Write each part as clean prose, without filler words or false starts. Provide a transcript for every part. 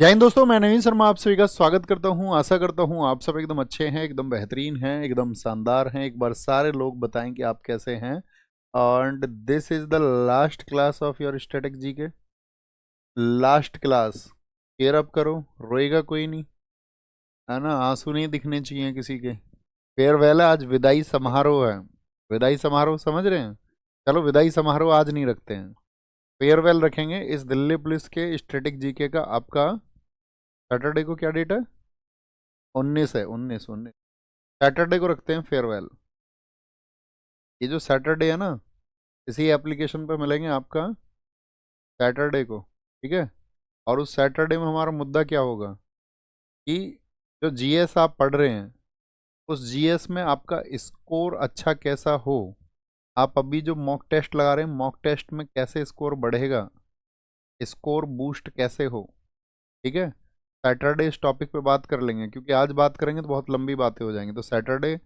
जय हिंद दोस्तों, मैं नवीन शर्मा आप सभी का स्वागत करता हूं। आशा करता हूं आप सब एकदम अच्छे हैं, एकदम बेहतरीन हैं, एकदम शानदार हैं। एक बार सारे लोग बताएं कि आप कैसे हैं। And this is the last class of your static G K. Last class. Care up करो, रोएगा कोई नहीं, है ना। आंसू नहीं दिखने चाहिए किसी के। फेयरवेल है आज, विदाई समारोह है। विदाई समारोह समझ रहे हैं। चलो विदाई समारोह आज नहीं रखते हैं, फेयरवेल रखेंगे। इस दिल्ली पुलिस के स्टैटिक जीके का आपका सैटरडे को क्या डेट है? 19 है, 19 सैटरडे को रखते हैं फेयरवेल। ये जो सैटरडे है ना, इसी एप्लीकेशन पे मिलेंगे आपका सैटरडे को, ठीक है। और उस सैटरडे में हमारा मुद्दा क्या होगा कि जो जीएस आप पढ़ रहे हैं, उस जीएस में आपका स्कोर अच्छा कैसा हो। आप अभी जो मॉक टेस्ट लगा रहे हैं, मॉक टेस्ट में कैसे स्कोर बढ़ेगा, स्कोर बूस्ट कैसे हो, ठीक है। सैटरडे इस टॉपिक पे बात कर लेंगे, क्योंकि आज बात करेंगे तो बहुत लंबी बातें हो जाएंगी। तो सैटरडे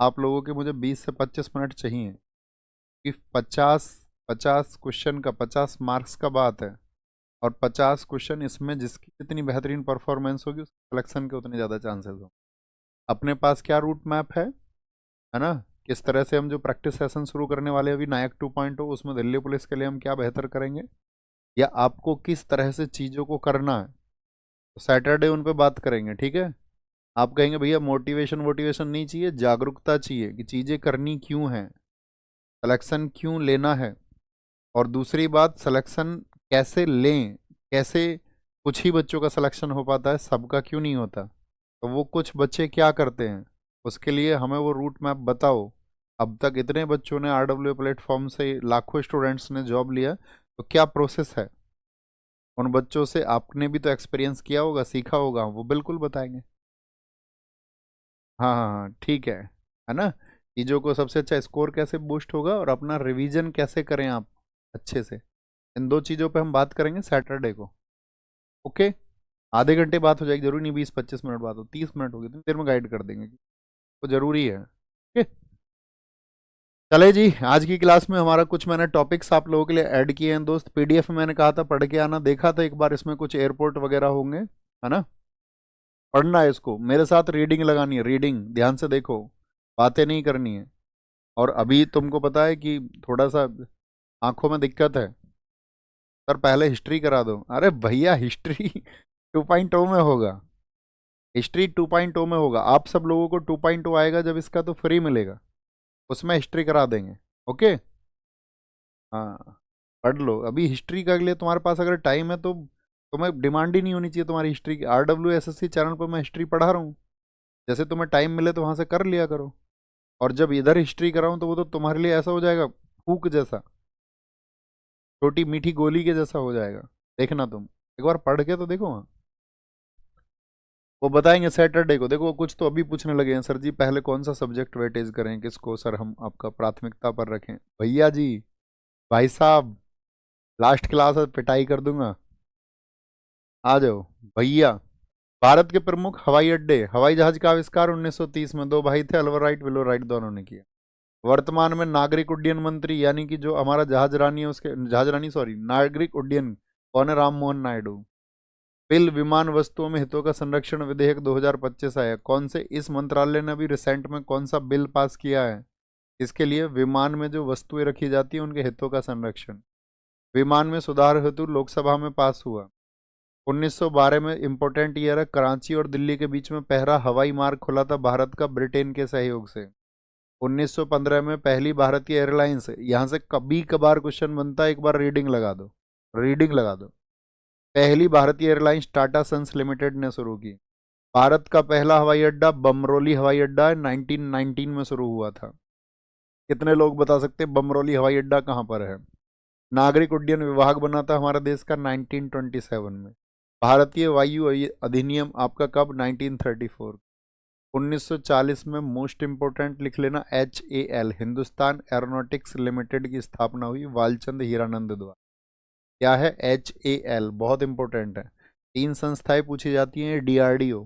आप लोगों के मुझे 20 से 25 मिनट चाहिए, कि 50 क्वेश्चन का 50 मार्क्स का बात है। और 50 क्वेश्चन इसमें जिसकी जितनी बेहतरीन परफॉर्मेंस होगी उसके सिलेक्शन के उतने ज़्यादा चांसेस हो। अपने पास क्या रूट मैप है ना। किस तरह से हम जो प्रैक्टिस सेशन शुरू करने वाले हैं अभी नायक 2.0, उसमें दिल्ली पुलिस के लिए हम क्या बेहतर करेंगे, या आपको किस तरह से चीज़ों को करना है, तो सैटरडे उन पे बात करेंगे, ठीक है। आप कहेंगे भैया मोटिवेशन वोटिवेशन नहीं चाहिए, जागरूकता चाहिए कि चीज़ें करनी क्यों हैं, सिलेक्शन क्यों लेना है। और दूसरी बात, सिलेक्शन कैसे लें, कैसे। कुछ ही बच्चों का सिलेक्शन हो पाता है, सबका क्यों नहीं होता। तो वो कुछ बच्चे क्या करते हैं, उसके लिए हमें वो रूट मैप बताओ। अब तक इतने बच्चों ने आरडब्ल्यू प्लेटफॉर्म से लाखों स्टूडेंट्स ने जॉब लिया, तो क्या प्रोसेस है। उन बच्चों से आपने भी तो एक्सपीरियंस किया होगा, सीखा होगा, वो बिल्कुल बताएंगे। हाँ हाँ हाँ, ठीक है ना। चीज़ों को सबसे अच्छा स्कोर कैसे बूस्ट होगा और अपना रिवीजन कैसे करें आप अच्छे से, इन दो चीज़ों पे हम बात करेंगे सैटरडे को। ओके। आधे घंटे बात हो जाएगी, जरूरी नहीं 20-25 मिनट बात हो, 30 मिनट होगी तो देर में गाइड कर देंगे, तो जरूरी है। ओके। चले जी, आज की क्लास में हमारा कुछ मैंने टॉपिक्स आप लोगों के लिए ऐड किए हैं दोस्त। पीडीएफ में मैंने कहा था पढ़ के आना, देखा था एक बार, इसमें कुछ एयरपोर्ट वगैरह होंगे, है ना। पढ़ना है इसको, मेरे साथ रीडिंग लगानी है, रीडिंग ध्यान से देखो, बातें नहीं करनी है। और अभी तुमको पता है कि थोड़ा सा आंखों में दिक्कत है, सर पहले हिस्ट्री करा दो। अरे भैया हिस्ट्री 2.0 में होगा, हिस्ट्री 2.0 में होगा। आप सब लोगों को 2.0 आएगा जब इसका, तो फ्री मिलेगा, उसमें हिस्ट्री करा देंगे। ओके। हाँ, पढ़ लो अभी हिस्ट्री के लिए। तुम्हारे पास अगर टाइम है तो तुम्हें डिमांड ही नहीं होनी चाहिए तुम्हारी हिस्ट्री की। RWSSC चैनल पर मैं हिस्ट्री पढ़ा रहा हूँ, जैसे तुम्हें टाइम मिले तो वहाँ से कर लिया करो। और जब इधर हिस्ट्री कराऊँ तो वो तो तुम्हारे लिए ऐसा हो जाएगा, फूक जैसा, छोटी मीठी गोली के जैसा हो जाएगा। देखना तुम एक बार पढ़ के तो देखो वहाँ, वो बताएंगे सैटरडे को। देखो कुछ तो अभी पूछने लगे हैं, सर जी पहले कौन सा सब्जेक्ट वेटेज करें, किसको सर हम आपका प्राथमिकता पर रखें। भैया जी, भाई साहब, लास्ट क्लास है, पिटाई कर दूंगा। आ जाओ भैया। भारत के प्रमुख हवाई अड्डे, हवाई जहाज का आविष्कार 1930 में दो भाई थे, अल्वर राइट विलो राइट, दोनों ने किया। वर्तमान में नागरिक उड्डयन मंत्री, यानी कि जो हमारा जहाज रानी है, उसके जहाज रानी सॉरी नागरिक उड्डयन कौन है? राम मोहन नायडू। बिल विमान वस्तुओं में हितों का संरक्षण विधेयक 2025 आया, कौन से, इस मंत्रालय ने अभी रिसेंट में कौन सा बिल पास किया है इसके लिए? विमान में जो वस्तुएं रखी जाती हैं उनके हितों का संरक्षण, विमान में सुधार हेतु लोकसभा में पास हुआ। 1912 में इंपॉर्टेंट ईयर है, कराची और दिल्ली के बीच में पहला हवाई मार्ग खुला था भारत का ब्रिटेन के सहयोग से। 1915 में पहली भारतीय एयरलाइंस, यहाँ से कभी कभार क्वेश्चन बनता है, एक बार रीडिंग लगा दो, रीडिंग लगा दो। पहली भारतीय एयरलाइंस टाटा सन्स लिमिटेड ने शुरू की। भारत का पहला हवाई अड्डा बमरोली हवाई अड्डा 1919 में शुरू हुआ था। कितने लोग बता सकते हैं बमरोली हवाई अड्डा कहाँ पर है? नागरिक उड्डयन विभाग बना था हमारे देश का 1927 में। भारतीय वायु अधिनियम आपका कब? 1934। 1940 में मोस्ट इंपोर्टेंट लिख लेना, HAL हिंदुस्तान एरोनॉटिक्स लिमिटेड की स्थापना हुई वालचंद हीरानंद द्वारा। क्या है? HAL, बहुत इंपॉर्टेंट है। तीन संस्थाएं पूछी जाती हैं, DRDO,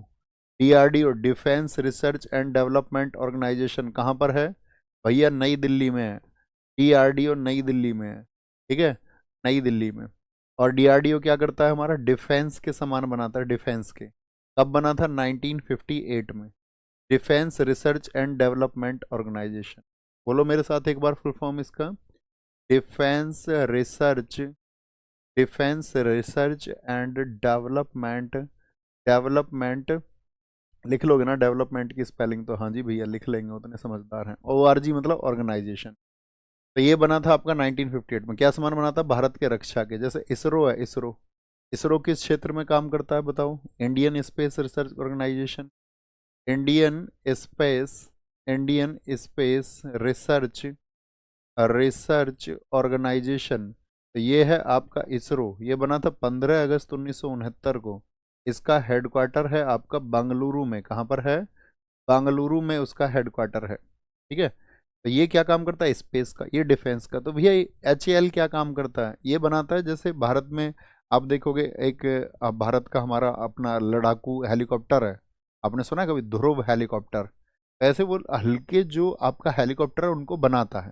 DRDO defence research and development organisation कहाँ पर है भैया? नई दिल्ली में है। DRDO नई दिल्ली में है, ठीक है, नई दिल्ली में। और डीआरडीओ क्या करता है हमारा, डिफेंस के सामान बनाता है, डिफेंस के। कब बना था, 1958 में। Defence research and development organisation. बोलो मेरे साथ एक बार फुल फॉर्म इसका, defence research, defence research and development, development, लिख लोगे ना डेवलपमेंट की स्पेलिंग तो, हाँ जी भैया लिख लेंगे, उतने समझदार हैं। ORG मतलब ऑर्गेनाइजेशन। तो ये बना था आपका 1958 में। क्या सामान बना था, भारत के रक्षा के। जैसे इसरो है, इसरो, इसरो किस क्षेत्र में काम करता है बताओ, Indian space research organisation, Indian space, Indian space research, research organisation. तो ये है आपका इसरो। ये बना था 15 अगस्त 1969 को। इसका हेडक्वार्टर है आपका बेंगलुरु में। कहाँ पर है, बेंगलुरु में उसका हेडक्वार्टर है। ठीक है। तो ये क्या काम करता है, स्पेस का, ये डिफेंस का। तो भैया HAL क्या काम करता है, ये बनाता है, जैसे भारत में आप देखोगे एक भारत का हमारा अपना लड़ाकू हेलीकॉप्टर है, आपने सुना है कभी, ध्रुव हेलीकॉप्टर। ऐसे वो हल्के जो आपका हेलीकॉप्टर है उनको बनाता है।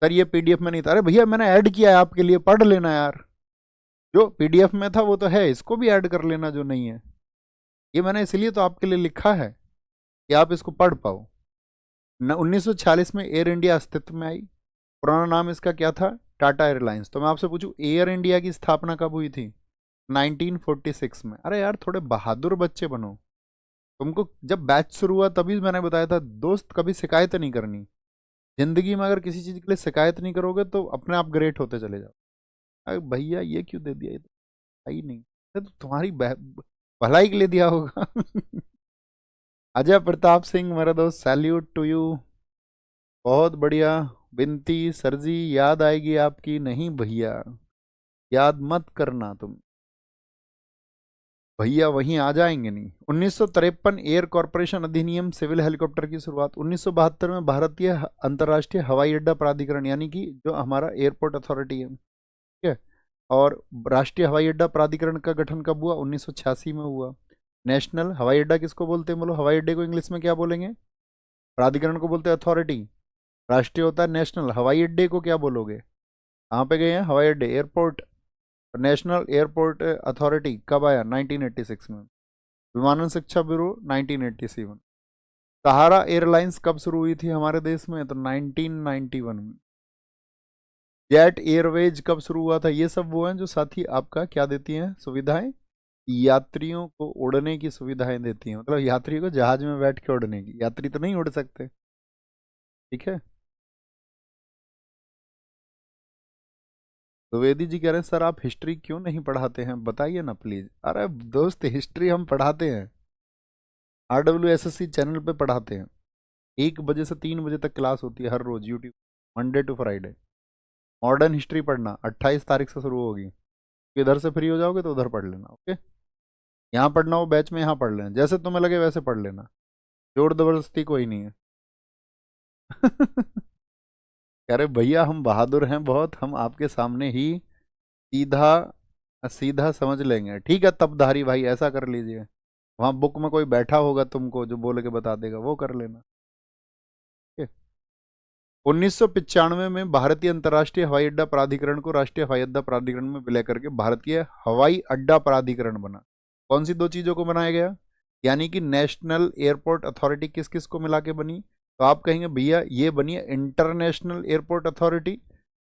सर ये PDF में नहीं था, अरे भैया मैंने ऐड किया है आपके लिए, पढ़ लेना यार। जो PDF में था वो तो है, इसको भी ऐड कर लेना जो नहीं है। ये मैंने इसलिए तो आपके लिए लिखा है कि आप इसको पढ़ पाओ। 1946 में एयर इंडिया अस्तित्व में आई। पुराना नाम इसका क्या था, टाटा एयरलाइंस। तो मैं आपसे पूछूं एयर इंडिया की स्थापना कब हुई थी, 1946 में। अरे यार थोड़े बहादुर बच्चे बनो। तुमको जब बैच शुरू हुआ तभी मैंने बताया था दोस्त, कभी शिकायत नहीं करनी जिंदगी में। अगर किसी चीज के लिए शिकायत नहीं करोगे तो अपने आप ग्रेट होते चले जाओ। अरे भैया ये क्यों दे दिया, ये तो ही नहीं, ये तो तुम्हारी भलाई के लिए दिया होगा। अजय प्रताप सिंह मेरा दोस्त, सैल्यूट टू यू, बहुत बढ़िया। बिनती सर जी याद आएगी आपकी, नहीं भैया याद मत करना तुम, भैया वहीं आ जाएंगे नहीं। 1953 एयर कॉरपोरेशन अधिनियम, सिविल हेलीकॉप्टर की शुरुआत। 1972 में भारतीय अंतर्राष्ट्रीय हवाई अड्डा प्राधिकरण, यानी कि जो हमारा एयरपोर्ट अथॉरिटी है, ठीक है। और राष्ट्रीय हवाई अड्डा प्राधिकरण का गठन कब हुआ, 1986 में हुआ। नेशनल हवाई अड्डा किसको बोलते हैं, बोलो हवाई अड्डे को इंग्लिश में क्या बोलेंगे, प्राधिकरण को बोलते हैं अथॉरिटी, राष्ट्रीय होता है नेशनल। हवाई अड्डे को क्या बोलोगे, कहाँ पे गए हैं हवाई अड्डे, एयरपोर्ट। नेशनल एयरपोर्ट अथॉरिटी कब आया, 1986 में। विमानन शिक्षा ब्यूरो 1987। सहारा एयरलाइंस कब शुरू हुई थी हमारे देश में, तो 1991 में। जेट एयरवेज कब शुरू हुआ था। ये सब वो हैं जो साथी आपका क्या देती हैं सुविधाएं, यात्रियों को उड़ने की सुविधाएं देती हैं। मतलब यात्रियों को जहाज में बैठ के उड़ने की, यात्री तो नहीं उड़ सकते, ठीक है। द्विवेदी जी कह रहे हैं सर आप हिस्ट्री क्यों नहीं पढ़ाते हैं, बताइए ना प्लीज। अरे दोस्त हिस्ट्री हम पढ़ाते हैं, RWSSC चैनल पे पढ़ाते हैं। 1 बजे से 3 बजे तक क्लास होती है हर रोज, YouTube, Monday to Friday. Modern history पढ़ना 28 तारीख से शुरू होगी। इधर से फ्री हो जाओगे तो उधर पढ़ लेना, ओके। यहाँ पढ़ना हो बैच में, यहाँ पढ़ लेना, जैसे तुम्हें लगे वैसे पढ़ लेना, जोर जबरदस्ती कोई नहीं है। कह रहे भैया हम बहादुर हैं बहुत, हम आपके सामने ही सीधा सीधा समझ लेंगे। ठीक है तबधारी भाई, ऐसा कर लीजिए। वहाँ बुक में कोई बैठा होगा तुमको जो बोल के बता देगा, वो कर लेना। 1995 में भारतीय अंतर्राष्ट्रीय हवाई अड्डा प्राधिकरण को राष्ट्रीय हवाई अड्डा प्राधिकरण में विलय करके भारतीय हवाई अड्डा प्राधिकरण बना। कौन सी दो चीजों को बनाया गया, यानी कि नेशनल एयरपोर्ट अथॉरिटी किस किस को मिला के बनी, तो आप कहेंगे भैया ये बनी है इंटरनेशनल एयरपोर्ट अथॉरिटी,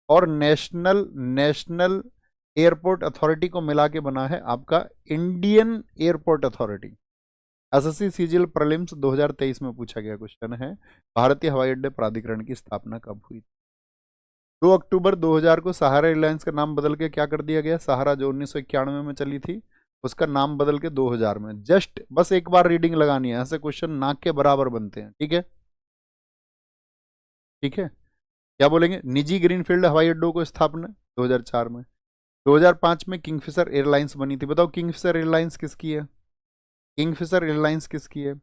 और नेशनल नेशनल एयरपोर्ट अथॉरिटी को मिला के बना है आपका Indian airport authority. SSC CGL prelims 2023 में पूछा गया क्वेश्चन है, भारतीय हवाई अड्डे प्राधिकरण की स्थापना कब हुई। 2 अक्टूबर 2000 को सहारा एयरलाइंस का नाम बदल के क्या कर दिया गया, सहारा जो 1991 में चली थी उसका नाम बदल के 2000 में। जस्ट बस एक बार रीडिंग लगानी है, ऐसे क्वेश्चन नाक के बराबर बनते हैं, ठीक है। ठीक है, क्या बोलेंगे, निजी ग्रीनफील्ड हवाई अड्डों को स्थापना 2004 में। 2005 में किंगफिशर एयरलाइंस बनी थी। बताओ किंगफिशर एयरलाइंस किसकी है, किंगफिशर एयरलाइंस किसकी है।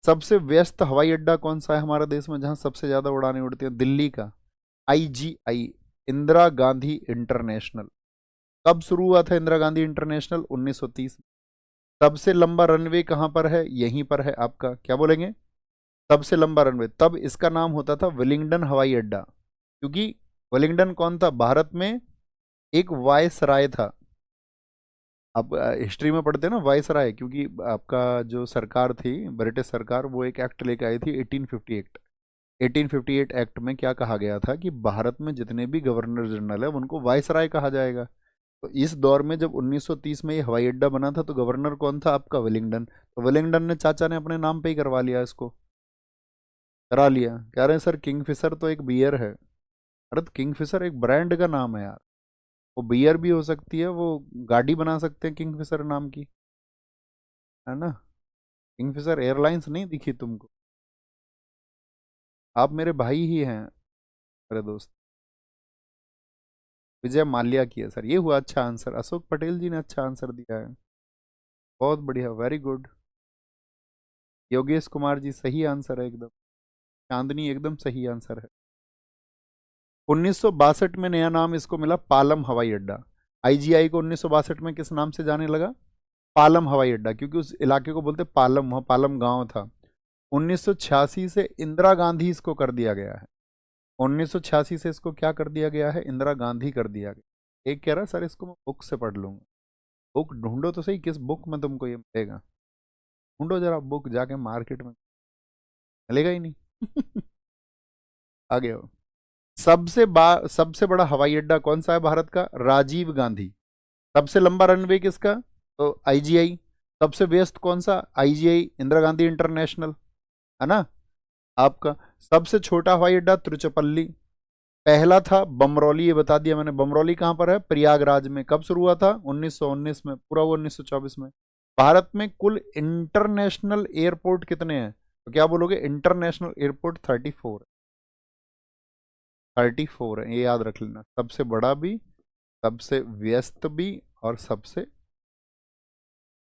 सबसे व्यस्त हवाई अड्डा कौन सा है हमारे देश में, जहां सबसे ज्यादा उड़ानें उड़ती हैं, दिल्ली का IGI, इंदिरा गांधी इंटरनेशनल। कब शुरू हुआ था इंदिरा गांधी इंटरनेशनल, 1930। सबसे लंबा रनवे कहां पर है, यहीं पर है आपका, क्या बोलेंगे, सबसे लंबा रनवे। तब इसका नाम होता था वेलिंगटन हवाई अड्डा, क्योंकि वेलिंगटन कौन था भारत में, एक वायसराय था। आप हिस्ट्री में पढ़ते हैं ना वायसराय, क्योंकि आपका जो सरकार थी ब्रिटिश सरकार, वो एक एक्ट लेके आई थी 1850 एक्ट। 1858 एक्ट में क्या कहा गया था कि भारत में जितने भी गवर्नर जनरल है उनको वायसराय कहा जाएगा। तो इस दौर में जब 1930 में ये हवाई अड्डा बना था तो गवर्नर कौन था आपका? वेलिंगटन। तो वेलिंगटन ने चाचा ने अपने नाम पे ही करवा लिया इसको, करा लिया। कह रहे हैं सर किंगफिशर तो एक बियर है। अरे तो किंगफिशर एक ब्रांड का नाम है यार, वो बियर भी हो सकती है, वो गाड़ी बना सकते हैं किंगफिशर नाम की, है ना। किंगफिशर एयरलाइंस नहीं दिखी तुमको? आप मेरे भाई ही हैं, मेरे दोस्त। विजय माल्या की है सर, ये हुआ अच्छा आंसर। अशोक पटेल जी ने अच्छा आंसर दिया है, बहुत बढ़िया, वेरी गुड। योगेश कुमार जी सही आंसर है एकदम। चांदनी एकदम सही आंसर है। 1962 में नया नाम इसको मिला पालम हवाई अड्डा। आईजीआई को 1962 में किस नाम से जाने लगा? पालम हवाई अड्डा, क्योंकि उस इलाके को बोलते पालम, वहाँ पालम गांव था। 1986 से इंदिरा गांधी इसको कर दिया गया है। 1986 से इसको क्या कर दिया गया है? इंदिरा गांधी कर दिया गया। एक कह रहा सर इसको मैं बुक से पढ़ लूंगा। बुक ढूंढो तो सही, किस बुक में तुमको ये मिलेगा? ढूंढो जरा बुक जाके मार्केट में, मिलेगा ही नहीं। आगे आओ। सबसे बड़ा हवाई अड्डा कौन सा है भारत का? राजीव गांधी। सबसे लंबा रनवे किसका? तो आईजीआई। सबसे व्यस्त कौन सा? आईजीआई, इंदिरा गांधी इंटरनेशनल, है ना आपका। सबसे छोटा हवाई अड्डा तिरुचिरापल्ली। पहला था बमरौली, ये बता दिया मैंने। बमरौली कहाँ पर है? प्रयागराज में। कब शुरू हुआ था? 1919 में, पूरा हुआ 1924 में। भारत में कुल इंटरनेशनल एयरपोर्ट कितने हैं? तो क्या बोलोगे? International airport 34। 34 है, ये याद रख लेना। सबसे बड़ा भी, सबसे व्यस्त भी, और सबसे।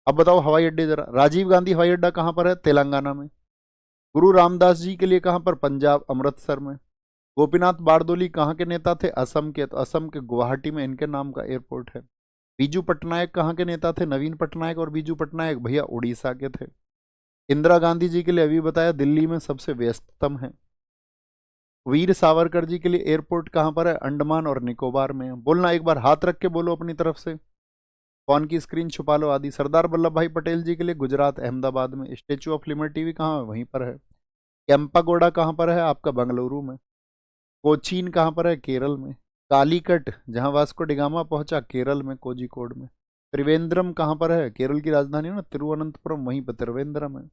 अब बताओ हवाई अड्डे जरा। राजीव गांधी हवाई अड्डा कहाँ पर है? तेलंगाना में। गुरु रामदास जी के लिए कहाँ पर? पंजाब, अमृतसर में। गोपीनाथ बारदोली कहाँ के नेता थे? असम के। तो असम के गुवाहाटी में इनके नाम का एयरपोर्ट है। बीजू पटनायक कहाँ के नेता थे? नवीन पटनायक और बीजू पटनायक भैया उड़ीसा के थे। इंदिरा गांधी जी के लिए अभी बताया दिल्ली में सबसे व्यस्ततम है। वीर सावरकर जी के लिए एयरपोर्ट कहाँ पर है? अंडमान और निकोबार में है। बोलना एक बार, हाथ रख के बोलो अपनी तरफ से। फोन की स्क्रीन छुपा लो आदि। सरदार वल्लभ भाई पटेल जी के लिए गुजरात, अहमदाबाद में। स्टेचू ऑफ लिबर्टी भी कहाँ है? वहीं पर है। कैंपागोडा कहाँ पर है? आपका बेंगलुरु में। कोचीन कहाँ पर है? केरल में। कालीकट जहाँ वास्को डिगामा पहुंचा, केरल में, कोझिकोड में। त्रिवेंद्रम कहाँ पर है? केरल की राजधानी है ना तिरुवनंतपुरम, वहीं पर त्रिवेंद्रम है।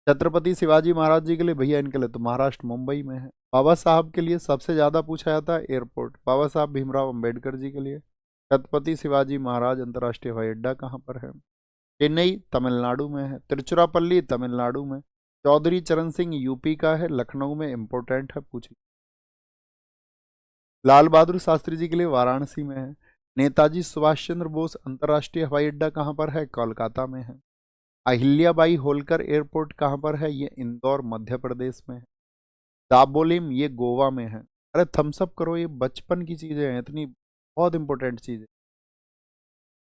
छत्रपति शिवाजी महाराज जी के लिए भैया, इनके लिए तो महाराष्ट्र मुंबई में है। बाबा साहब के लिए सबसे ज्यादा पूछा जाता है एयरपोर्ट, बाबा साहब भीमराव अंबेडकर जी के लिए। छत्रपति शिवाजी महाराज अंतर्राष्ट्रीय हवाई अड्डा कहाँ पर है? चेन्नई, तमिलनाडु में है। तिरुचिरापल्ली, तमिलनाडु में। चौधरी चरण सिंह यूपी का है, लखनऊ में। इंपोर्टेंट है, पूछिए। लाल बहादुर शास्त्री जी के लिए वाराणसी में है। नेताजी सुभाष चंद्र बोस अंतर्राष्ट्रीय हवाई अड्डा कहाँ पर है? कोलकाता में है। अहिल्याबाई होलकर एयरपोर्ट कहाँ पर है? ये इंदौर, मध्य प्रदेश में है। दाबोलिम, ये गोवा में है। अरे थम्सअप करो, ये बचपन की चीजें हैं इतनी, बहुत इंपॉर्टेंट चीजें।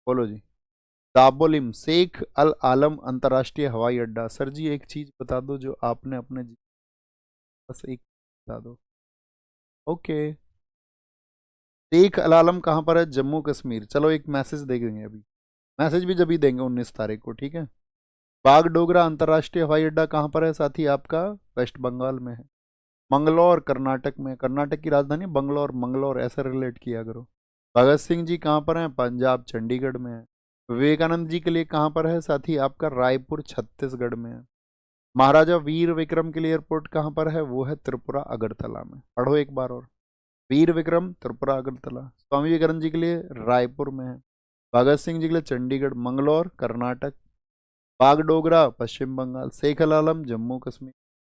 बोलो जी। दाबोलिम, शेख अल आलम अंतर्राष्ट्रीय हवाई अड्डा। सर जी एक चीज बता दो जो आपने अपने बस एक बता दो। ओके। शेख अल आलम कहाँ पर है? जम्मू कश्मीर। चलो एक मैसेज दे देंगे अभी, मैसेज भी जब ही देंगे 19 तारीख को, ठीक है। बागडोगरा अंतर्राष्ट्रीय हवाई अड्डा कहाँ पर है साथी आपका? वेस्ट बंगाल में है। मंगलौर कर्नाटक में, कर्नाटक की राजधानी बंगलौर, मंगलौर ऐसा रिलेट किया करो। भगत सिंह जी कहाँ पर हैं? पंजाब, चंडीगढ़ में है। विवेकानंद जी के लिए कहाँ पर है साथी आपका? रायपुर, छत्तीसगढ़ में है। महाराजा वीर विक्रम के लिए एयरपोर्ट कहाँ पर है? वो है त्रिपुरा, अगरतला में। पढ़ो एक बार और। वीर विक्रम, त्रिपुरा, अगरतला। स्वामी विवेकानंद जी के लिए रायपुर में है। भगत सिंह जी के लिए चंडीगढ़, मंगलौर कर्नाटक। बागडोगरा पश्चिम बंगाल। शेख अल आलम जम्मू कश्मीर।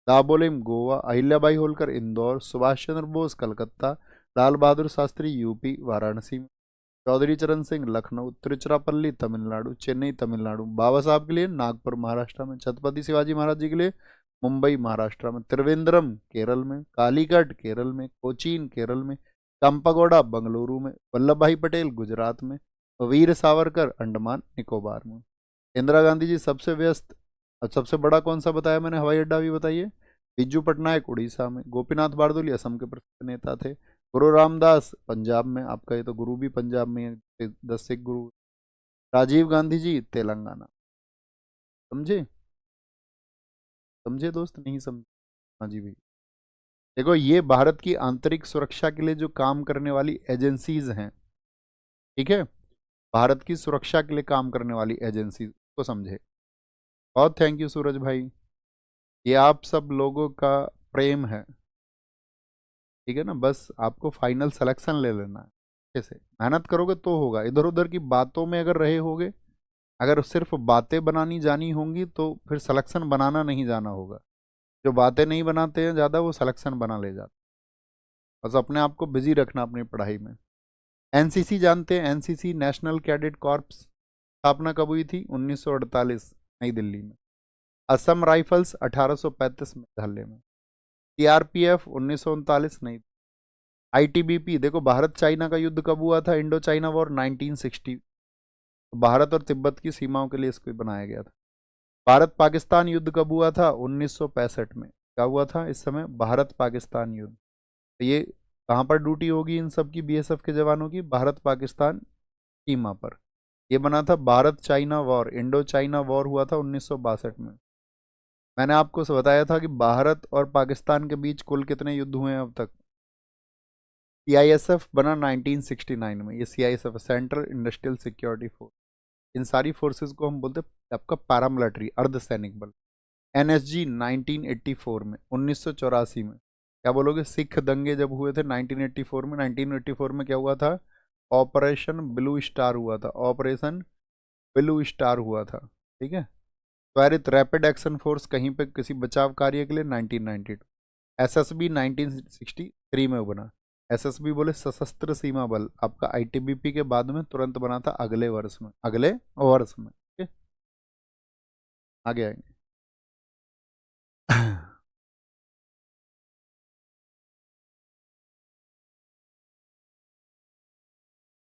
दाबोलिम गोवा। अहिल्याबाई होलकर इंदौर। सुभाष चंद्र बोस कलकत्ता। लाल बहादुर शास्त्री यूपी, वाराणसी में। चौधरी चरण सिंह लखनऊ। तिरुचिरापल्ली तमिलनाडु, चेन्नई तमिलनाडु। बाबा साहब के लिए नागपुर महाराष्ट्र में। छत्रपति शिवाजी महाराज जी के लिए मुंबई महाराष्ट्र में। त्रिवेंद्रम केरल में। कालीकट केरल में। कोचीन केरल में। कंपागोड़ा बेंगलुरु में। वल्लभ भाई पटेल गुजरात में। वीर सावरकर अंडमान निकोबार में। इंदिरा गांधी जी सबसे व्यस्त। अब सबसे बड़ा कौन सा बताया मैंने हवाई अड्डा भी बताइए? बिज्जू पटनायक उड़ीसा में। गोपीनाथ बारदोली असम के प्रसिद्ध नेता थे। गुरु रामदास पंजाब में, आपका ये तो गुरु भी पंजाब में है, 10 सिख गुरु। राजीव गांधी जी तेलंगाना। समझे? समझे दोस्त, नहीं समझे? हाँ जी भाई। देखो ये भारत की आंतरिक सुरक्षा के लिए जो काम करने वाली एजेंसीज हैं, ठीक है, भारत की सुरक्षा के लिए काम करने वाली एजेंसी को समझे। बहुत थैंक यू सूरज भाई, ये आप सब लोगों का प्रेम है, ठीक है ना। बस आपको फाइनल सिलेक्शन ले लेना है, कैसे मेहनत करोगे तो होगा। इधर उधर की बातों में अगर रहे होगे, अगर सिर्फ बातें बनानी जानी होंगी तो फिर सिलेक्शन बनाना नहीं जाना होगा। जो बातें नहीं बनाते हैं ज़्यादा वो सिलेक्शन बना ले जाते हैं। बस अपने आप को बिजी रखना अपनी पढ़ाई में। एनसीसी जानते हैं? एनसीसी नेशनल कैडेट कॉर्प्स, स्थापना कब हुई थी? 1948 नई दिल्ली में। असम राइफल्स 1835 मेघालय में। सीआरपीएफ 1939 नई। आईटीबीपी, देखो भारत चाइना का युद्ध कब हुआ था? Indo China war 1960। भारत और तिब्बत की सीमाओं के लिए इसको बनाया गया था। भारत पाकिस्तान युद्ध कब हुआ था? 1965 में। क्या हुआ था इस समय? भारत पाकिस्तान युद्ध। तो ये कहाँ पर ड्यूटी होगी इन सब की, बीएसएफ के जवानों की? भारत पाकिस्तान सीमा पर। ये बना था Bharat China war, Indo China war हुआ था 1962 में। मैंने आपको बताया था कि भारत और पाकिस्तान के बीच कुल कितने युद्ध हुए हैं अब तक? सीआईएसएफ बना 1969 में। ये CISF central industrial security force. इन सारी फोर्सेस को हम बोलते हैं आपका पैरामिलिट्री, अर्धसैनिक बल। एनएसजी 1984 में, 1984 में। क्या बोलोगे? सिख दंगे जब हुए थे 1984 में, 1984 में क्या हुआ था? ऑपरेशन ब्लू स्टार हुआ था, ऑपरेशन ब्लू स्टार हुआ था, ठीक है। त्वरित रैपिड एक्शन फोर्स कहीं पे किसी बचाव कार्य के लिए 1992। एसएसबी 1963 में बना। एसएसबी बोले सशस्त्र सीमा बल, आपका आईटीबीपी के बाद में तुरंत बना था अगले वर्ष में, अगले वर्ष में, ठीक है। आगे आएंगे।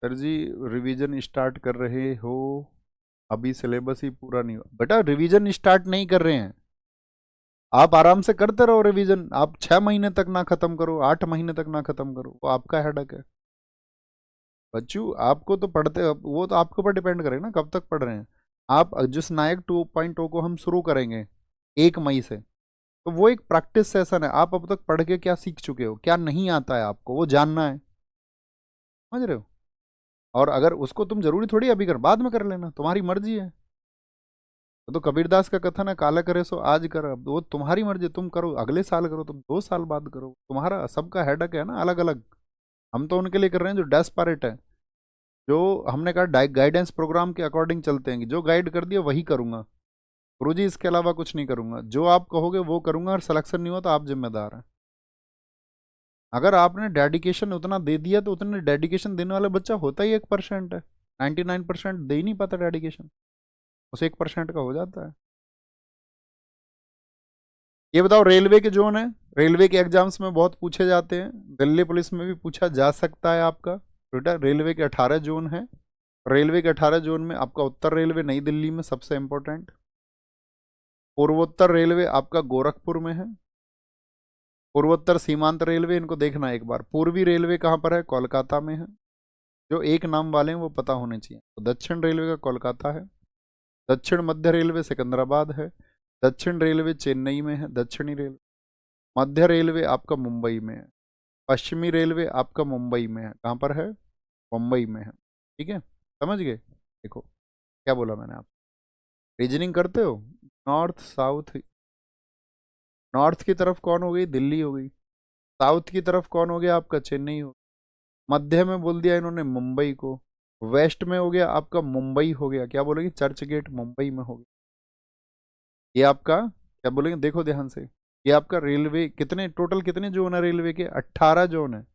सर जी रिवीजन स्टार्ट कर रहे हो? अभी सिलेबस ही पूरा नहीं हुआ बेटा, रिवीजन स्टार्ट नहीं कर रहे हैं। आप आराम से करते रहो रिवीजन। आप 6 महीने तक ना खत्म करो, 8 महीने तक ना खत्म करो, वो आपका हेडक है। बच्चू आपको तो पढ़ते, वो तो आपके ऊपर डिपेंड करेगा ना कब तक पढ़ रहे हैं आप। जिस नायक 2.0 को हम शुरू करेंगे 1 मई से, तो वो एक प्रैक्टिस सेशन है। आप अब तक पढ़ के क्या सीख चुके हो, क्या नहीं आता है आपको, वो जानना है, समझ रहे हो। और अगर उसको तुम जरूरी थोड़ी अभी कर, बाद में कर लेना, तुम्हारी मर्जी है। तो कबीरदास का कथन है, काला करे सो आज कर। अब वो तुम्हारी मर्जी, तुम करो अगले साल करो, तुम 2 साल बाद करो, तुम्हारा सबका हेडक है ना अलग अलग। हम तो उनके लिए कर रहे हैं जो डेस्परेट है, जो हमने कहा गाइडेंस प्रोग्राम के अकॉर्डिंग चलते हैं कि जो गाइड कर दिया वही करूंगा गुरुजी, इसके अलावा कुछ नहीं करूंगा। जो आप कहोगे वो करूंगा, और सिलेक्शन नहीं हुआ तो आप जिम्मेदार हैं। अगर आपने डेडिकेशन उतना दे दिया तो उतने डेडिकेशन देने वाला बच्चा होता ही 1% है। 99% दे ही नहीं पाता डेडिकेशन, उसे 1% का हो जाता है। ये बताओ, रेलवे के जोन है, रेलवे के एग्जाम्स में बहुत पूछे जाते हैं, दिल्ली पुलिस में भी पूछा जा सकता है आपका बेटा। रेलवे के 18 जोन है। रेलवे के 18 जोन में आपका उत्तर रेलवे नई दिल्ली में सबसे इंपॉर्टेंट। पूर्वोत्तर रेलवे आपका गोरखपुर में है। पूर्वोत्तर सीमांत रेलवे, इनको देखना एक बार। पूर्वी रेलवे कहाँ पर है? कोलकाता में है। जो एक नाम वाले हैं वो पता होने चाहिए। तो दक्षिण रेलवे का कोलकाता है। दक्षिण मध्य रेलवे सिकंदराबाद है। दक्षिण रेलवे चेन्नई में है, दक्षिणी रेलवे। मध्य रेलवे आपका मुंबई में है। पश्चिमी रेलवे आपका मुंबई में है। कहाँ पर है? मुंबई में है, ठीक है। समझ गए? देखो क्या बोला मैंने, आप रीजनिंग करते हो। नॉर्थ साउथ, नॉर्थ की तरफ कौन हो गई? दिल्ली हो गई। साउथ की तरफ कौन हो गया आपका? चेन्नई हो। मध्य में बोल दिया इन्होंने मुंबई को। वेस्ट में हो गया आपका मुंबई हो गया, क्या बोलेंगे? चर्च गेट मुंबई में हो गया। ये आपका क्या बोलेंगे, देखो ध्यान से। ये आपका रेलवे कितने टोटल कितने जोन है रेलवे के? 18 जोन है।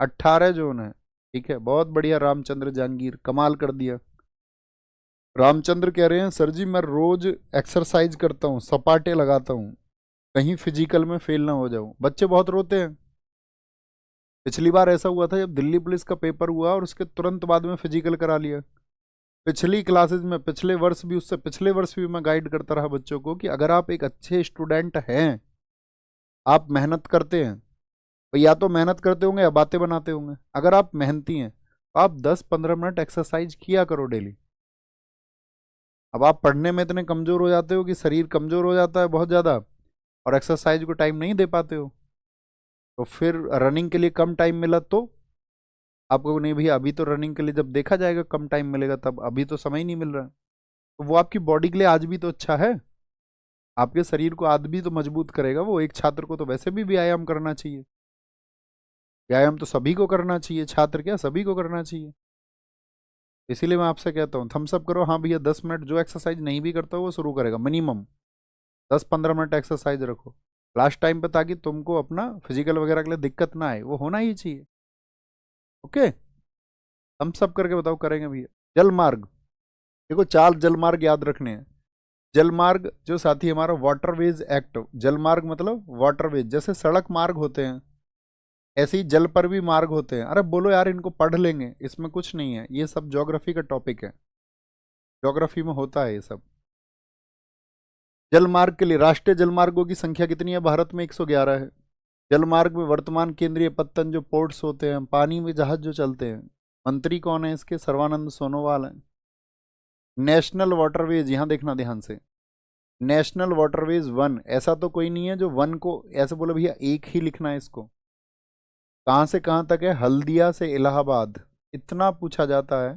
18 जोन है, ठीक है। बहुत बढ़िया रामचंद्र जहांगीर, कमाल कर दिया। रामचंद्र कह रहे हैं सर जी मैं रोज एक्सरसाइज करता हूँ, सपाटे लगाता हूँ, कहीं फिजिकल में फेल ना हो जाऊं। बच्चे बहुत रोते हैं। पिछली बार ऐसा हुआ था जब दिल्ली पुलिस का पेपर हुआ और उसके तुरंत बाद में फिजिकल करा लिया। पिछली क्लासेस में, पिछले वर्ष भी, उससे पिछले वर्ष भी मैं गाइड करता रहा बच्चों को कि अगर आप एक अच्छे स्टूडेंट हैं, आप मेहनत करते हैं, तो या तो मेहनत करते होंगे या बातें बनाते होंगे। अगर आप मेहनती हैं तो आप 10-15 मिनट एक्सरसाइज किया करो डेली। अब आप पढ़ने में इतने कमजोर हो जाते हो कि शरीर कमजोर हो जाता है बहुत ज़्यादा, और एक्सरसाइज को टाइम नहीं दे पाते हो, तो फिर रनिंग के लिए कम टाइम मिला तो आपको, नहीं भैया अभी तो रनिंग के लिए जब देखा जाएगा कम टाइम मिलेगा, तब अभी तो समय ही नहीं मिल रहा है। तो वो आपकी बॉडी के लिए आज भी तो अच्छा है, आपके शरीर को आज भी तो मजबूत करेगा वो। एक छात्र को तो वैसे भी व्यायाम करना चाहिए, व्यायाम तो सभी को करना चाहिए, छात्र क्या सभी को करना चाहिए। इसीलिए मैं आपसे कहता हूँ थम्स अप करो, हाँ भैया 10 मिनट, जो एक्सरसाइज नहीं भी करता वो शुरू करेगा मिनिमम 10-15 मिनट एक्सरसाइज रखो लास्ट टाइम पे, ताकि तुमको अपना फिजिकल वगैरह के लिए दिक्कत ना आए, वो होना ही चाहिए। ओके, हम सब करके बताओ, करेंगे भैया। जल मार्ग, देखो 4 जल मार्ग याद रखने हैं। जल मार्ग जो साथी हमारा वाटरवेज एक्ट, जल मार्ग मतलब वाटरवेज, जैसे सड़क मार्ग होते हैं ऐसे ही जल पर भी मार्ग होते हैं। अरे बोलो यार, इनको पढ़ लेंगे, इसमें कुछ नहीं है, ये सब ज्योग्राफी का टॉपिक है, ज्योग्राफी में होता है ये सब। जल मार्ग के लिए राष्ट्रीय जल मार्गों की संख्या कितनी है भारत में? 111 है। जल मार्ग में वर्तमान केंद्रीय पत्तन जो पोर्ट्स होते हैं, पानी में जहाज जो चलते हैं, मंत्री कौन है इसके? सर्वानंद सोनोवाल है। नेशनल वाटरवेज, यहाँ देखना ध्यान से, नेशनल वाटरवेज वन, ऐसा तो कोई नहीं है जो वन को ऐसे बोले भैया एक ही लिखना है इसको। कहाँ से कहाँ तक है? हल्दिया से इलाहाबाद, इतना पूछा जाता है।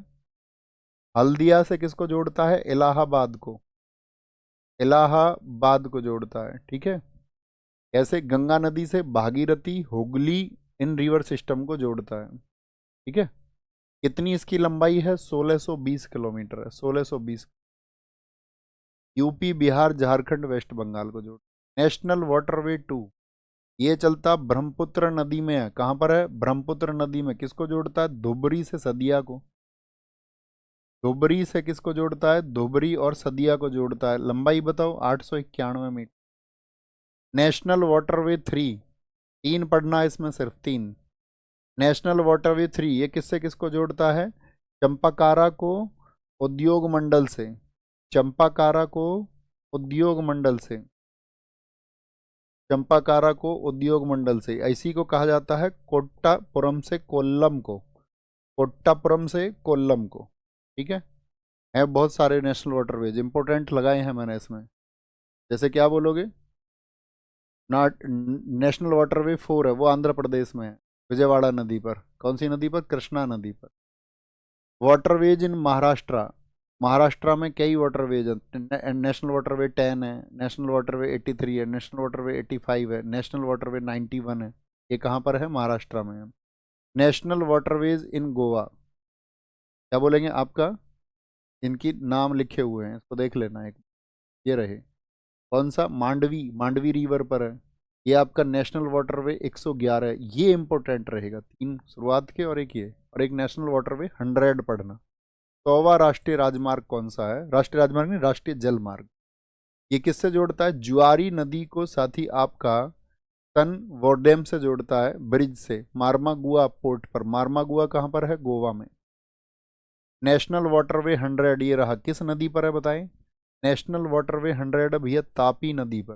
हल्दिया से किसको जोड़ता है? इलाहाबाद को, इलाहाबाद को जोड़ता है, ठीक है। ऐसे गंगा नदी से भागीरथी, हुगली, इन रिवर सिस्टम को जोड़ता है, ठीक है। कितनी इसकी लंबाई है? 1620 किलोमीटर है, 1620। यूपी, बिहार, झारखंड, वेस्ट बंगाल को जोड़। नेशनल वाटरवे टू, ये चलता ब्रह्मपुत्र नदी में है। कहाँ पर है? ब्रह्मपुत्र नदी में। किसको जोड़ता है? धुबरी से सदिया को। धुबरी से किसको जोड़ता है? धुबरी और सदिया को जोड़ता है। लंबाई बताओ? 891 मीटर। नेशनल वाटरवे थ्री, तीन पढ़ना है इसमें, सिर्फ तीन। नेशनल वाटरवे थ्री, ये किससे किसको जोड़ता है? चंपाकारा को उद्योग मंडल से, चंपाकारा को उद्योग मंडल से, चंपाकारा को उद्योग मंडल से। इसी को कहा जाता है कोट्टापुरम से कोल्लम को, कोट्टापुरम से कोल्लम को, ठीक है बहुत सारे नेशनल वाटरवेज इंपोर्टेंट लगाए हैं मैंने इसमें। जैसे क्या बोलोगे? नॉट, नेशनल वाटरवे 4 है, वो आंध्र प्रदेश में है, विजयवाड़ा नदी पर। कौन सी नदी पर? कृष्णा नदी पर। वाटरवेज इन महाराष्ट्र, महाराष्ट्र में कई वाटरवेज हैं। नेशनल वाटरवे 10 है, नेशनल वाटरवे 83 है, नेशनल वाटरवे 85 है, नेशनल वाटरवे 91 है। ये कहाँ पर है? महाराष्ट्र में है। नेशनल वाटरवेज इन गोवा, क्या बोलेंगे आपका? इनकी नाम लिखे हुए हैं, इसको देख लेना एक। ये रहे, कौन सा? मांडवी, मांडवी रिवर पर है। ये आपका नेशनल वाटरवे 111 है, ये इंपॉर्टेंट रहेगा। तीन शुरुआत के और एक ये, और एक नेशनल वाटरवे 100 पढ़ना। 100वां राष्ट्रीय राजमार्ग कौन सा है? राष्ट्रीय राजमार्ग नहीं, राष्ट्रीय जल मार्ग। ये किससे जोड़ता है? जुआरी नदी को साथी आपका सन वोडेम से जोड़ता है, ब्रिज से, मार्मागुआ पोर्ट पर। मार्मागुआ कहाँ पर है? गोवा में। नेशनल वाटरवे 100 ये रहा, किस नदी पर है बताएं? नेशनल वाटरवे 100 भैया तापी नदी पर,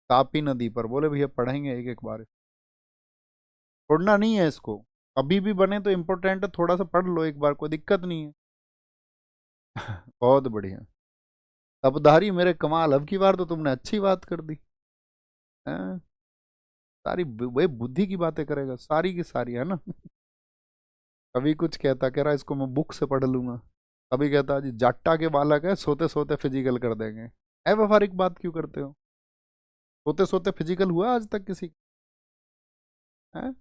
तापी नदी पर। बोले भैया पढ़ेंगे एक एक बार, छोड़ना नहीं है इसको, अभी भी बने तो इम्पोर्टेंट है, थोड़ा सा पढ़ लो एक बार, कोई दिक्कत नहीं है। बहुत बढ़िया, तपधारी मेरे कमाल, अब की बार तो तुमने अच्छी बात कर दी। हैं? सारी वही बुद्धि की बातें करेगा, सारी की सारी, है ना। कभी कुछ कहता, कह रहा इसको मैं बुक से पढ़ लूंगा। कभी कहता जी जाट्टा के बालक है, सोते सोते फिजिकल कर देंगे। है व्यावहारिक बात क्यों करते हो? सोते सोते फिजिकल हुआ आज तक किसी? है?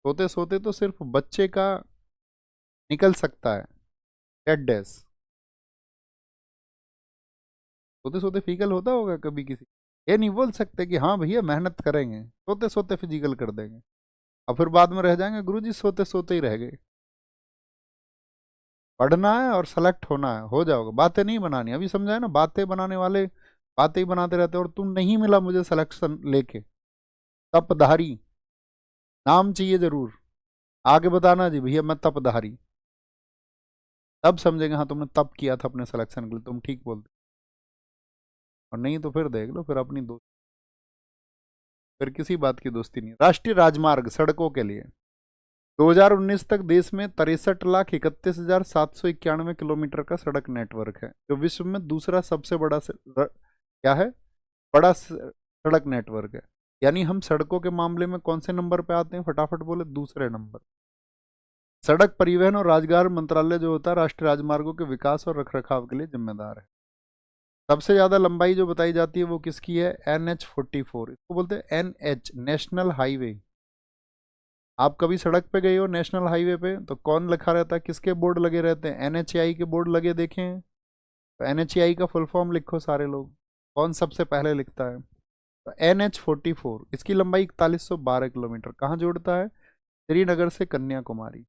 सोते सोते तो सिर्फ बच्चे का निकल सकता है, डेड डेस। सोते सोते फिजिकल होता होगा कभी किसी? ये नहीं बोल सकते कि हाँ भैया मेहनत करेंगे, सोते सोते फिजिकल कर देंगे, और फिर बाद में रह जाएंगे गुरुजी सोते सोते ही रह गए। पढ़ना है और सेलेक्ट होना है, हो जाओगे। बातें नहीं बनानी, अभी समझा है ना, बातें बनाने वाले बातें ही बनाते रहते, और तुम नहीं मिला मुझे सिलेक्शन लेके। तपधारी नाम चाहिए जरूर, आगे बताना जी भैया मैं तपधारी, तब समझेंगे हाँ तुमने तप किया था अपने सिलेक्शन के लिए, तुम ठीक बोलते। और नहीं तो फिर देख लो, फिर अपनी दोस्त फिर किसी बात की दोस्ती नहीं। राष्ट्रीय राजमार्ग सड़कों के लिए 2019 तक देश में 63,31,791 किलोमीटर का सड़क नेटवर्क है, जो विश्व में दूसरा सबसे बड़ा क्या है, बड़ा सड़क नेटवर्क है। यानी हम सड़कों के मामले में कौन से नंबर पे आते हैं, फटाफट बोले, दूसरे नंबर। सड़क परिवहन और राजमार्ग मंत्रालय जो होता है राष्ट्रीय राजमार्गों के विकास और रखरखाव के लिए जिम्मेदार है। सबसे ज्यादा लंबाई जो बताई जाती है वो किसकी है, NH44, इसको बोलते हैं NH, नेशनल हाईवे। आप कभी सड़क पे गए हो नेशनल हाईवे पे तो कौन लिखा रहता है, किसके बोर्ड लगे रहते हैं, NHAI के बोर्ड लगे देखे हैं। तो NHAI का फुल फॉर्म लिखो सारे लोग, कौन सबसे पहले लिखता है। तो NH44, इसकी लंबाई 4112 किलोमीटर, कहाँ जोड़ता है, श्रीनगर से कन्याकुमारी।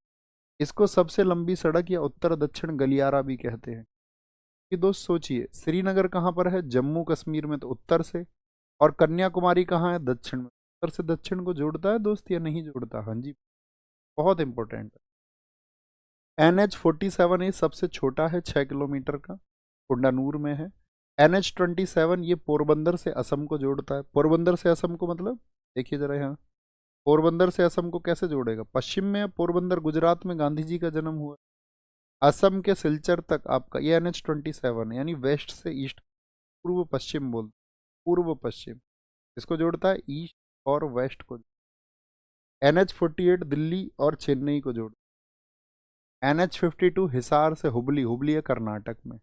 इसको सबसे लंबी सड़क या उत्तर दक्षिण गलियारा भी कहते हैं। कि दोस्त सोचिए, श्रीनगर कहाँ पर है, जम्मू कश्मीर में, तो उत्तर से, और कन्याकुमारी कहाँ है, दक्षिण में। उत्तर से दक्षिण को जोड़ता है दोस्त या नहीं जोड़ता, हाँ जी, बहुत इंपॉर्टेंट है। NH47 ये सबसे छोटा है, 6 किलोमीटर का, कुंडानूर में है। NH27 ये पोरबंदर से असम को जोड़ता है। पोरबंदर से असम को मतलब देखिए जरा यहाँ, पोरबंदर से असम को कैसे जोड़ेगा, पश्चिम में पोरबंदर, गुजरात में गांधी जी का जन्म हुआ। असम के सिलचर तक आपका ये NH27 यानी वेस्ट से ईस्ट, पूर्व पश्चिम बोलते, पूर्व पश्चिम, इसको जोड़ता है, ईस्ट और वेस्ट को। NH48 दिल्ली और चेन्नई को जोड़ता है। NH52 हिसार से हुबली, हुबली है कर्नाटक में।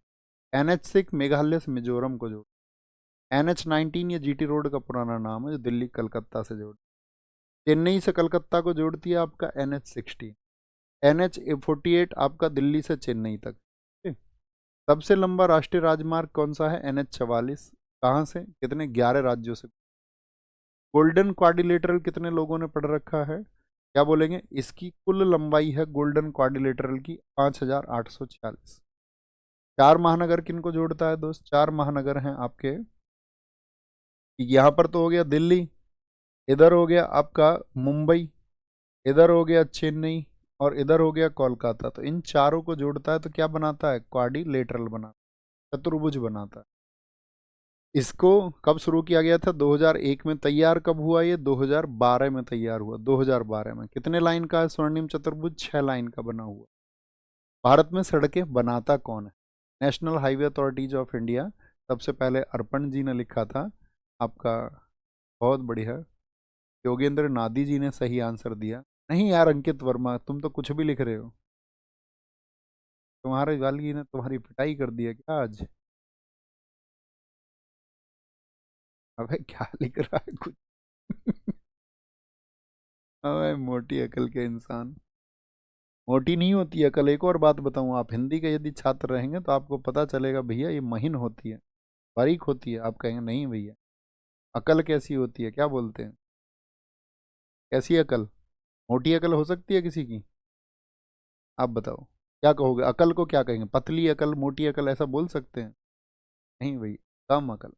NH6 मेघालय से मिजोरम को जोड़ता है। NH19 ये GT रोड का पुराना नाम है, जो दिल्ली कलकत्ता से जोड़ता है। चेन्नई से कलकत्ता को जोड़ती है आपका NH60। NH48 आपका दिल्ली से चेन्नई तक। सबसे लंबा राष्ट्रीय राजमार्ग कौन सा है, NH44, कहाँ से, कितने, 11 राज्यों से। गोल्डन क्वाड्रिलेटरल कितने लोगों ने पढ़ रखा है, क्या बोलेंगे, इसकी कुल लंबाई है गोल्डन क्वाड्रिलेटरल की 5846। चार महानगर किन को जोड़ता है दोस्त, चार महानगर हैं आपके, यहाँ पर तो हो गया दिल्ली, इधर हो गया आपका मुंबई, इधर हो गया चेन्नई, और इधर हो गया कोलकाता। तो इन चारों को जोड़ता है तो क्या बनाता है, क्वाड्रिलेटरल बनाता है, चतुर्भुज बनाता है। इसको कब शुरू किया गया था, 2001 में। तैयार कब हुआ ये, 2012 में तैयार हुआ। 2012 में कितने लाइन का है स्वर्णिम चतुर्भुज, 6 लाइन का बना हुआ। भारत में सड़कें बनाता कौन है, national highway authorities of India, सबसे पहले अर्पण जी ने लिखा था आपका, बहुत बढ़िया। योगेंद्र नादी जी ने सही आंसर दिया। नहीं यार अंकित वर्मा, तुम तो कुछ भी लिख रहे हो, तुम्हारे वाली ने तुम्हारी पिटाई कर दिया क्या आज। अबे क्या लिख रहा है कुछ अबे मोटी अकल के इंसान, मोटी नहीं होती अकल। एक और बात बताऊं, आप हिंदी के यदि छात्र रहेंगे तो आपको पता चलेगा भैया ये महीन होती है, बारीक होती है। आप कहेंगे नहीं भैया, अकल कैसी होती है, क्या बोलते हैं, कैसी अकल, मोटी अकल हो सकती है किसी की, आप बताओ क्या कहोगे, अकल को क्या कहेंगे, पतली अकल, मोटी अकल, ऐसा बोल सकते हैं, नहीं भैया, कम अकल।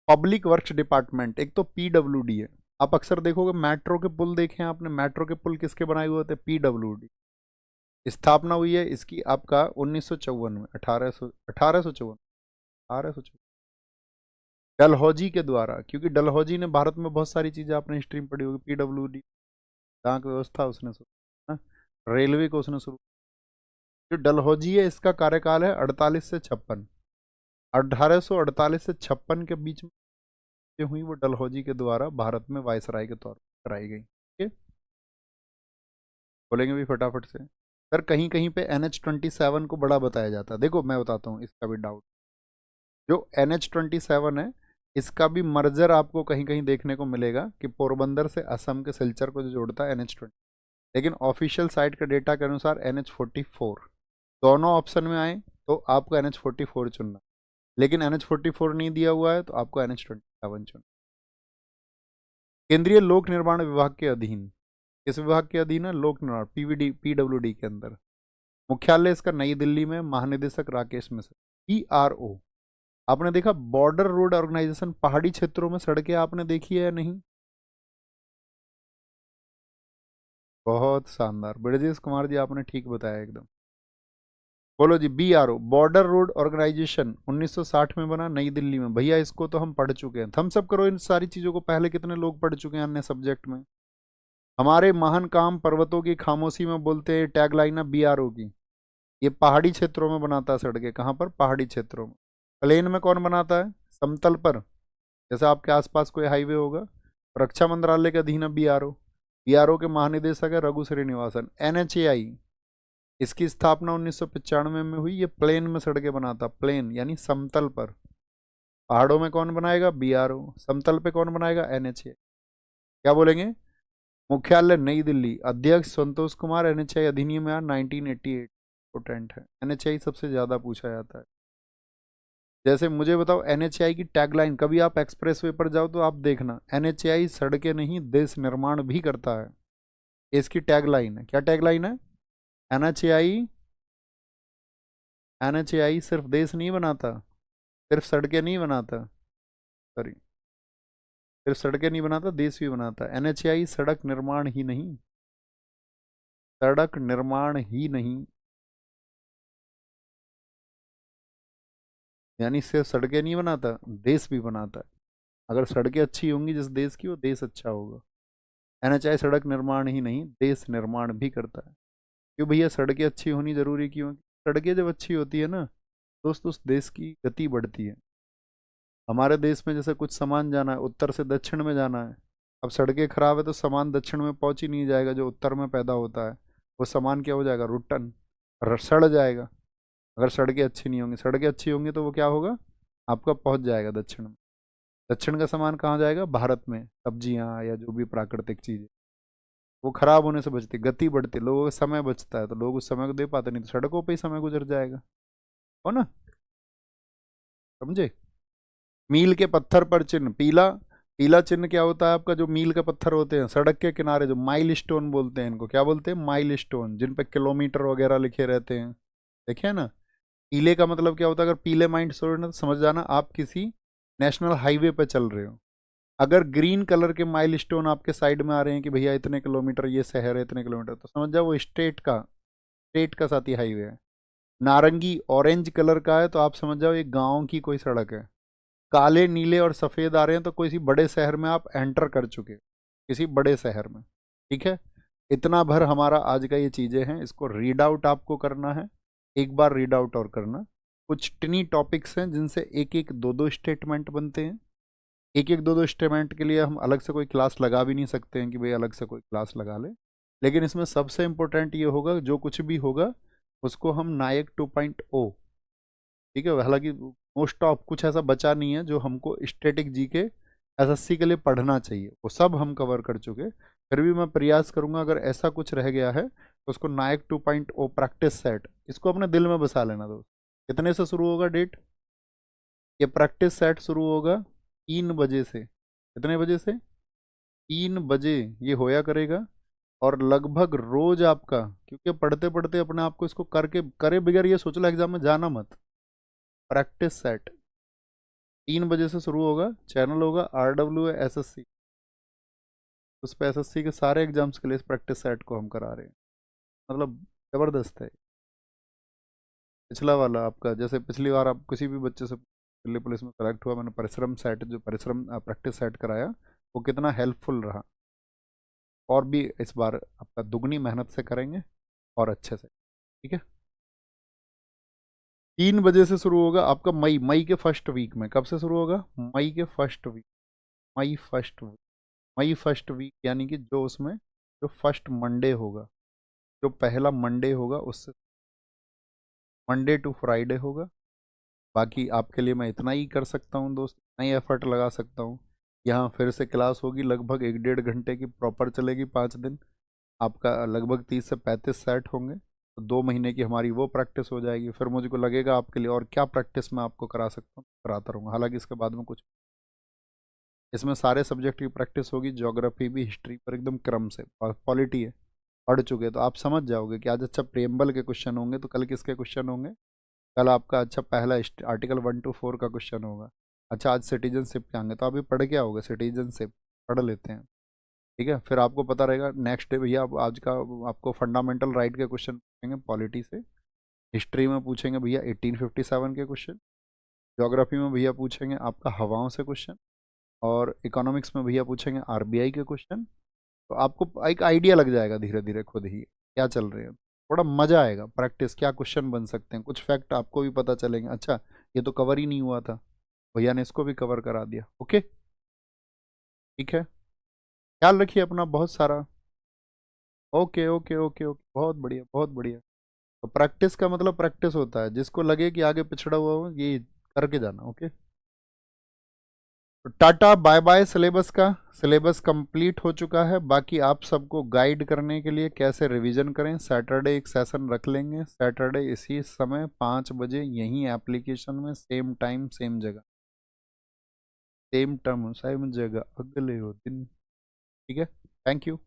पब्लिक वर्क्स डिपार्टमेंट, एक तो PWD है। आप अक्सर देखोगे मेट्रो के पुल देखे हैं आपने, मेट्रो के पुल किसके बनाए हुए थे, PWD। स्थापना हुई है इसकी आपका 1954 में, 1854, 1854, डलहौजी के द्वारा। क्योंकि डलहौजी ने भारत में बहुत सारी चीजें आपने हिस्ट्री में पढ़ी होगी। PWD डाक व्यवस्था उसने शुरू, हाँ, रेलवे को उसने शुरू। जो डलहौजी है इसका कार्यकाल है 48 से 56, 1848 से 56 के बीच में जो हुई वो डलहौजी के द्वारा भारत में वायसराय के तौर पर कराई गई। ठीक है, बोलेंगे भी फटाफट से। सर कहीं कहीं पे NH27 को बड़ा बताया जाता है, देखो मैं बताता हूँ इसका भी डाउट। जो NH27 है इसका भी मर्जर आपको कहीं कहीं देखने को मिलेगा कि पोरबंदर से असम के सिलचर को जो जोड़ता है NH20, लेकिन ऑफिशियल साइट के डेटा के अनुसार NH44। दोनों ऑप्शन में आए तो आपको NH44 चुनना, लेकिन NH44 नहीं दिया हुआ है तो आपको NH27 चुनना। केंद्रीय लोक निर्माण विभाग के अधीन, किस विभाग के अधीन है, लोक निर्माण, PWD के अंदर। मुख्यालय इसका नई दिल्ली में, महानिदेशक राकेश मिश्रा। PRO, आपने देखा बॉर्डर रोड ऑर्गेनाइजेशन, पहाड़ी क्षेत्रों में सड़कें आपने देखी है या नहीं, बहुत शानदार, ब्रजेश कुमार जी आपने ठीक बताया एकदम। बोलो जी। BRO बॉर्डर रोड ऑर्गेनाइजेशन 1960 में बना नई दिल्ली में। भैया इसको तो हम पढ़ चुके हैं, थम्स अप करो इन सारी चीजों को। पहले कितने लोग पढ़ चुके हैं अन्य सब्जेक्ट में। हमारे महान काम पर्वतों की खामोशी में बोलते हैं, टैगलाइन है BRO की। ये पहाड़ी क्षेत्रों में बनाता है सड़कें। कहाँ पर? पहाड़ी क्षेत्रों में। प्लेन में कौन बनाता है? समतल पर, जैसे आपके आसपास कोई हाईवे होगा। रक्षा मंत्रालय के अधीन है BRO। BRO के महानिदेशक है रघु श्रीनिवासन। NHAI, इसकी स्थापना 1995 में हुई। ये प्लेन में सड़कें बनाता, प्लेन यानी समतल पर। पहाड़ों में कौन बनाएगा? BRO। समतल पे कौन बनाएगा? NHAI। क्या बोलेंगे? मुख्यालय नई दिल्ली, अध्यक्ष संतोष कुमार। NHAI अधिनियम में 1988 इंपोर्टेंट है। NHAI सबसे ज्यादा पूछा जाता है। जैसे मुझे बताओ NHAI की टैगलाइन, कभी आप एक्सप्रेसवे पर जाओ तो आप देखना, NHAI सड़कें नहीं देश निर्माण भी करता है। इसकी टैगलाइन है। क्या टैगलाइन है? NHAI, NHAI सिर्फ देश नहीं बनाता, सिर्फ सड़कें नहीं बनाता, सॉरी, सिर्फ सड़कें नहीं बनाता, देश भी बनाता। NHAI सड़क निर्माण ही नहीं, सड़क निर्माण ही नहीं, यानी सिर्फ सड़कें नहीं बनाता, देश भी बनाता है। अगर सड़कें अच्छी होंगी जिस देश की, वो देश अच्छा होगा। NHAI सड़क निर्माण ही नहीं, देश निर्माण भी करता है। क्यों भैया सड़कें अच्छी होनी जरूरी क्यों? सड़कें जब अच्छी होती है ना दोस्त, उस देश की गति बढ़ती है। हमारे देश में जैसे कुछ सामान जाना है, उत्तर से दक्षिण में जाना है। अब सड़कें खराब है तो सामान दक्षिण में पहुंच ही नहीं जाएगा, जो उत्तर में पैदा होता है वो सामान क्या हो जाएगा? रुटन, सड़ जाएगा। अगर सड़कें अच्छी नहीं होंगी, सड़कें अच्छी होंगी तो वो क्या होगा? आपका पहुंच जाएगा दक्षिण में। दक्षिण का सामान कहाँ जाएगा? भारत में। सब्जियां या जो भी प्राकृतिक चीजें, वो खराब होने से बचती, गति बढ़ती, लोगों का समय बचता है, तो लोग उस समय को दे पाते, नहीं तो सड़कों पे ही समय गुजर जाएगा। हो ना? समझे? मील के पत्थर पर चिन्ह, पीला। पीला चिन्ह क्या होता है आपका? जो मील के पत्थर होते हैं सड़क के किनारे, जो माइल स्टोन बोलते हैं इनको। क्या बोलते हैं? माइल स्टोन, जिन पे किलोमीटर वगैरह लिखे रहते हैं। देखे ना? पीले का मतलब क्या होता है? अगर पीले माइल स्टोन है तो समझ जाना आप किसी नेशनल हाईवे पे चल रहे हो। अगर ग्रीन कलर के माइल स्टोन आपके साइड में आ रहे हैं कि भैया इतने किलोमीटर ये शहर है, इतने किलोमीटर, तो समझ जाओ वो स्टेट का साथी हाईवे है। नारंगी ऑरेंज कलर का है तो आप समझ जाओ एक गांव की कोई सड़क है। काले नीले और सफ़ेद आ रहे हैं तो किसी बड़े शहर में आप एंटर कर चुके हो, किसी बड़े शहर में। ठीक है? इतना भर हमारा आज का ये चीज़ें हैं, इसको रीड आउट आपको करना है। एक बार रीड आउट और करना। कुछ टिनी टॉपिक्स हैं जिनसे एक एक दो दो स्टेटमेंट बनते हैं। एक एक दो दो स्टेटमेंट के लिए हम अलग से कोई क्लास लगा भी नहीं सकते हैं कि भाई अलग से कोई क्लास लगा ले। लेकिन इसमें सबसे इम्पोर्टेंट ये होगा, जो कुछ भी होगा उसको हम नायक 2.0, ठीक है? हालांकि मोस्ट ऑफ कुछ ऐसा बचा नहीं है जो हमको स्टैटिक जी के SSC के लिए पढ़ना चाहिए, वो सब हम कवर कर चुके। फिर भी मैं प्रयास करूंगा अगर ऐसा कुछ रह गया है तो उसको नायक 2.0 प्रैक्टिस सेट, इसको अपने दिल में बसा लेना दोस्त। कितने से शुरू होगा डेट? ये प्रैक्टिस सेट शुरू होगा 3 बजे से। कितने बजे से? 3 बजे ये होया करेगा। और लगभग रोज आपका, क्योंकि पढ़ते पढ़ते अपने आप को इसको करके करे बगैर ये सोच लो एग्जाम में जाना मत। प्रैक्टिस सेट 3 बजे से शुरू होगा। चैनल होगा RWSSC, उस पर SSC के सारे एग्जाम्स के लिए इस प्रैक्टिस सेट को हम करा रहे हैं। मतलब ज़बरदस्त है। पिछला वाला आपका, जैसे पिछली बार आप किसी भी बच्चे से दिल्ली पुलिस में सेलेक्ट हुआ, मैंने परिश्रम सेट, जो परिश्रम प्रैक्टिस सेट कराया, वो कितना हेल्पफुल रहा। और भी इस बार आपका दुगनी मेहनत से करेंगे और अच्छे से। ठीक है? 3 बजे से शुरू होगा आपका मई के फर्स्ट वीक में। कब से शुरू होगा? मई के फर्स्ट वीक। मई फर्स्ट वीक, मई फर्स्ट वीक यानी कि जो उसमें जो फर्स्ट मंडे होगा, जो पहला मंडे होगा उससे मंडे टू फ्राइडे होगा। बाकी आपके लिए मैं इतना ही कर सकता हूँ दोस्त, इतना ही एफर्ट लगा सकता हूँ। यहाँ फिर से क्लास होगी लगभग 1-1.5 घंटे की, प्रॉपर चलेगी 5 दिन। आपका लगभग 30 से 35 सेट होंगे, तो 2 महीने की हमारी वो प्रैक्टिस हो जाएगी। फिर मुझको लगेगा आपके लिए और क्या प्रैक्टिस मैं आपको करा सकता हूँ, कराता रहूँगा। हालांकि इसके बाद में कुछ, इसमें सारे सब्जेक्ट की प्रैक्टिस होगी, ज्योग्राफी भी, हिस्ट्री पर एकदम क्रम से। और पॉलिटी है, पढ़ चुके तो आप समझ जाओगे कि आज अच्छा प्रेम्बल के क्वेश्चन होंगे तो कल किसके क्वेश्चन होंगे। कल आपका अच्छा पहला आर्टिकल 1 to 4 का क्वेश्चन होगा। अच्छा आज सिटीजनशिप के आएंगे तो अभी पढ़ क्या होगा? सिटीजनशिप पढ़ लेते हैं। ठीक है? फिर आपको पता रहेगा नेक्स्ट डे भैया आज का आपको फंडामेंटल राइट के क्वेश्चन पूछेंगे पॉलिटी से। हिस्ट्री में पूछेंगे भैया 1857 के क्वेश्चन, ज्योग्राफी में भैया पूछेंगे आपका हवाओं से क्वेश्चन, और इकोनॉमिक्स में भैया पूछेंगे आरबीआई के क्वेश्चन। तो आपको एक आइडिया लग जाएगा धीरे धीरे खुद ही क्या चल रहे हैं, थोड़ा मजा आएगा प्रैक्टिस, क्या क्वेश्चन बन सकते हैं, कुछ फैक्ट आपको भी पता चलेंगे, अच्छा ये तो कवर ही नहीं हुआ था, भैया ने इसको भी कवर करा दिया। ओके ठीक है, ख्याल रखिए अपना बहुत सारा। ओके ओके ओके ओके, बहुत बढ़िया बहुत बढ़िया। तो प्रैक्टिस का मतलब प्रैक्टिस होता है, जिसको लगे कि आगे पिछड़ा हुआ हो ये करके जाना। ओके, तो tata bye bye. Syllabus complete हो चुका है, बाकी आप सबको गाइड करने के लिए कैसे रिवीजन करें, सैटरडे एक सेशन रख लेंगे, सैटरडे इसी समय 5 बजे यहीं एप्लीकेशन में, सेम टाइम सेम जगह, सेम टर्म सेम जगह अगले हो दिन। ठीक है, थैंक यू।